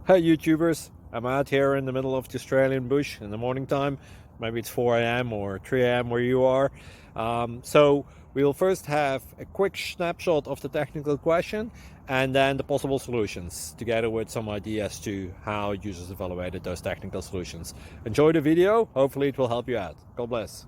Hey YouTubers, I'm out here in the middle of the Australian bush in the morning time. Maybe it's 4 a.m. or 3 a.m. where you are. So we'll first have a quick snapshot of the technical question and then the possible solutions, together with some ideas to how users evaluated those technical solutions. Enjoy the video, hopefully it will help you out. God bless.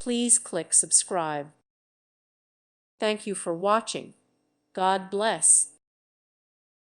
Please click subscribe. Thank you for watching. God bless.